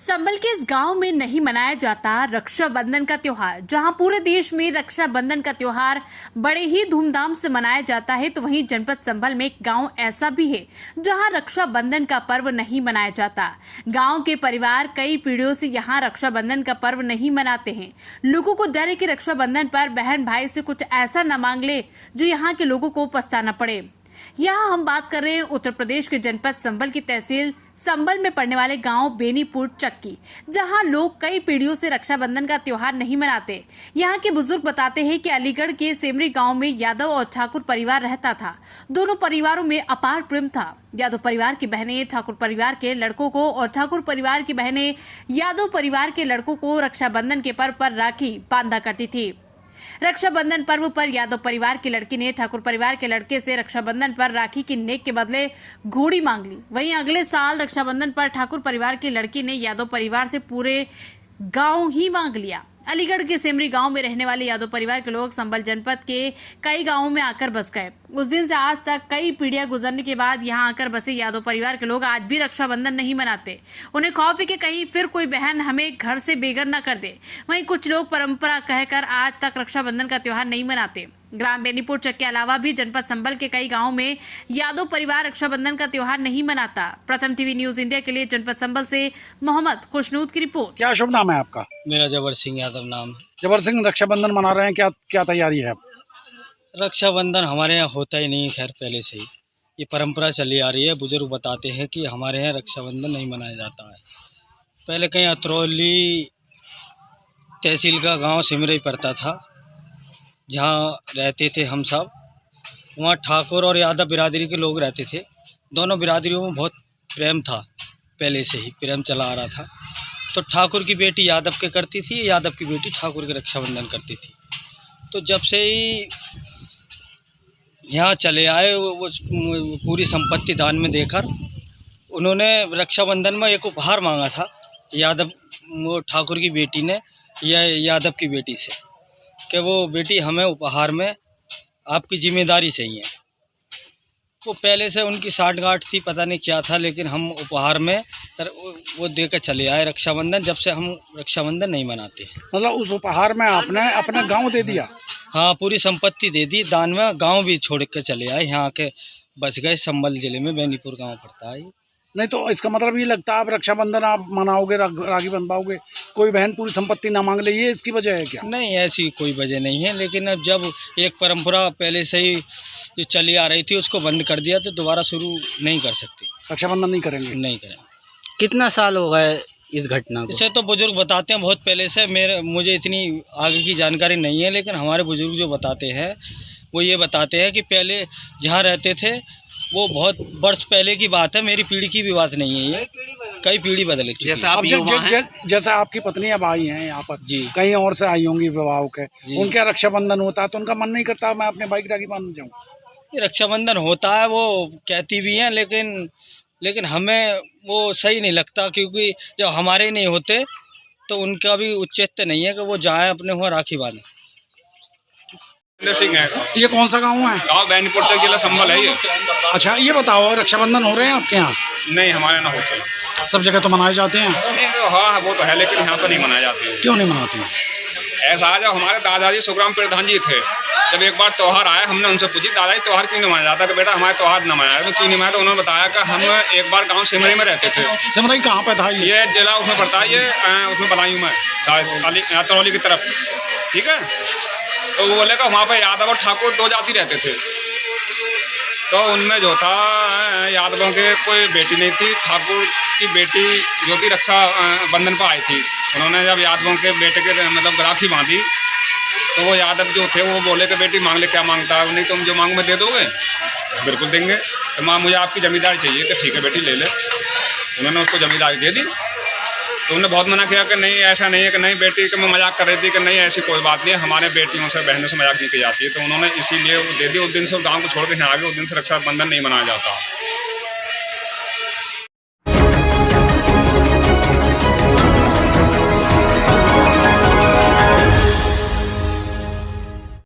संभल के इस गांव में नहीं मनाया जाता रक्षाबंधन का त्योहार। जहां पूरे देश में रक्षाबंधन का त्योहार बड़े ही धूमधाम से मनाया जाता है, तो वहीं जनपद संभल में एक गांव ऐसा भी है जहां रक्षाबंधन का पर्व नहीं मनाया जाता। गांव के परिवार कई पीढ़ियों से यहां रक्षाबंधन का पर्व नहीं मनाते हैं। लोगों को डर है कि रक्षाबंधन पर बहन भाई से कुछ ऐसा न मांग ले जो यहाँ के लोगों को पछताना पड़े। यहाँ हम बात कर रहे हैं उत्तर प्रदेश के जनपद संभल की तहसील संभल में पड़ने वाले गांव बेनीपुर चक्की, जहां लोग कई पीढ़ियों से रक्षाबंधन का त्योहार नहीं मनाते। यहां के बुजुर्ग बताते हैं कि अलीगढ़ के सेमरी गांव में यादव और ठाकुर परिवार रहता था। दोनों परिवारों में अपार प्रेम था। यादव परिवार की बहनें ठाकुर परिवार के लड़कों को और ठाकुर परिवार की बहनें यादव परिवार के लड़कों को रक्षाबंधन के पर्व पर राखी बांधा करती थी। रक्षाबंधन पर्व पर यादव परिवार की लड़की ने ठाकुर परिवार के लड़के से रक्षाबंधन पर राखी की नेक के बदले घोड़ी मांग ली। वहीं अगले साल रक्षाबंधन पर ठाकुर परिवार की लड़की ने यादव परिवार से पूरे गांव ही मांग लिया। अलीगढ़ के सेमरी गांव में रहने वाले यादव परिवार के लोग संभल जनपद के कई गांवों में आकर बस गए। उस दिन से आज तक कई पीढ़ियां गुजरने के बाद यहां आकर बसे यादव परिवार के लोग आज भी रक्षाबंधन नहीं मनाते। उन्हें खौफ है कि कहीं फिर कोई बहन हमें घर से बेघर न कर दे। वहीं कुछ लोग परंपरा कहकर आज तक रक्षाबंधन का त्योहार नहीं मनाते। ग्राम बेनीपुर चक के अलावा भी जनपद संभल के कई गांवों में यादव परिवार रक्षाबंधन का त्योहार नहीं मनाता। प्रथम टीवी न्यूज इंडिया के लिए जनपद संभल से मोहम्मद खुशनूद की रिपोर्ट। क्या शुभ नाम है आपका? मेरा जबर सिंह यादव नाम है। जबर सिंह, रक्षाबंधन मना रहे हैं, क्या क्या तैयारी है? रक्षाबंधन हमारे यहाँ होता ही नहीं, खैर पहले से ही ये परंपरा चली आ रही है। बुजुर्ग बताते हैं कि हमारे यहाँ रक्षाबंधन नहीं मनाया जाता है। पहले कहीं अतरौली तहसील का गांव सिमरी पड़ता था, जहाँ रहते थे हम सब। वहाँ ठाकुर और यादव बिरादरी के लोग रहते थे। दोनों बिरादरियों में बहुत प्रेम था, पहले से ही प्रेम चला आ रहा था। तो ठाकुर की बेटी यादव के करती थी, यादव की बेटी ठाकुर के रक्षाबंधन करती थी। तो जब से ही यहाँ चले आए, वो पूरी संपत्ति दान में देकर उन्होंने रक्षाबंधन में एक उपहार मांगा था यादव, वो ठाकुर की बेटी ने या यादव की बेटी से, कि वो बेटी हमें उपहार में आपकी जिम्मेदारी चाहिए। वो पहले से उनकी साठगांठ थी, पता नहीं क्या था, लेकिन हम उपहार में वो दे कर चले आए रक्षाबंधन। जब से हम रक्षाबंधन नहीं मनाते। मतलब उस उपहार में आपने अपना गांव दे दिया? हाँ, पूरी संपत्ति दे दी दान में। गांव भी छोड़ के चले आए, यहाँ के बच गए। संभल जिले में बेनीपुर गांव पड़ता है। नहीं तो इसका मतलब ये लगता है आप रक्षाबंधन आप मनाओगे, राखी बंधवाओगे, कोई बहन पूरी संपत्ति ना मांग ले, ये इसकी वजह है क्या? नहीं, ऐसी कोई वजह नहीं है। लेकिन अब जब एक परंपरा पहले से ही जो चली आ रही थी उसको बंद कर दिया, तो दोबारा शुरू नहीं कर सकते। रक्षाबंधन नहीं करेंगे? नहीं करेंगे। कितना साल हो गए इस घटना को? इसे तो बुजुर्ग बताते हैं बहुत पहले से। मुझे इतनी आगे की जानकारी नहीं है, लेकिन हमारे बुजुर्ग जो बताते हैं वो ये बताते हैं कि पहले जहाँ रहते थे वो बहुत वर्ष पहले की बात है, मेरी पीढ़ी की भी बात नहीं है। ये कई पीढ़ी बदल चुकी है। जैसे आपकी पत्नी अब आई हैं यहाँ पर जी, कहीं और से आई होंगी विवाह के, उनका रक्षाबंधन होता है तो उनका मन नहीं करता मैं अपने भाई की राखी बांध जाऊँ? ये रक्षाबंधन होता है, वो कहती भी हैं, लेकिन हमें वो सही नहीं लगता, क्योंकि जब हमारे नहीं होते तो उनका भी उचित नहीं है कि वो जाए अपने वहाँ राखी बांधे। सिंह है। ये कौन सा गाँव है? गाँव बेनीपुर चक जिला संभल है ये। अच्छा, ये बताओ रक्षाबंधन हो रहे हैं आपके यहाँ? नहीं, हमारे यहाँ होते। सब जगह तो मनाए जाते हैं? हाँ, वो तो है, लेकिन यहाँ पर नहीं मनाए जाते हैं। क्यों नहीं मनाते हैं? ऐसा जब हमारे दादाजी सुखराम प्रधान जी थे, जब एक बार त्यौहार आया, हमने उनसे पूछी दादाजी त्यौहार क्यों नहीं मनाया जाता? कि बेटा हमारे त्यौहार न मनाया तो क्यों नहीं मनाया? तो उन्होंने बताया कि हम एक बार गाँव सिमरी में रहते थे। सिमरी कहाँ पे था? ये जिला उसमें पड़ता है, ये उसमें बदायूं में शायद तरौली की तरफ, ठीक है। तो वो बोले कि वहाँ पर यादव और ठाकुर दो जाति रहते थे। तो उनमें जो था यादवों के कोई बेटी नहीं थी, ठाकुर की बेटी जो थी रक्षा बंधन पर आई थी। उन्होंने जब यादवों के बेटे के मतलब राखी बांधी, तो वो यादव जो थे वो बोले कि बेटी मांग ले, क्या मांगता है? नहीं तुम जो मांग में दे दोगे? तो बिल्कुल देंगे। तो माँ मुझे आपकी जमींदारी चाहिए। कि ठीक है बेटी ले ले। उन्होंने उसको जमींदारी दे दी। तो उन्होंने बहुत मना किया कि नहीं, ऐसा नहीं है, कि नहीं बेटी के मैं मजाक कर रही थी, कि नहीं ऐसी कोई बात नहीं है, हमारे बेटियों से बहनों से मजाक नहीं की जाती है। तो उन्होंने इसीलिए वो दे दी। उस दिन से गाँव को छोड़ के यहाँ आ गए। उस दिन से रक्षाबंधन नहीं मनाया जाता।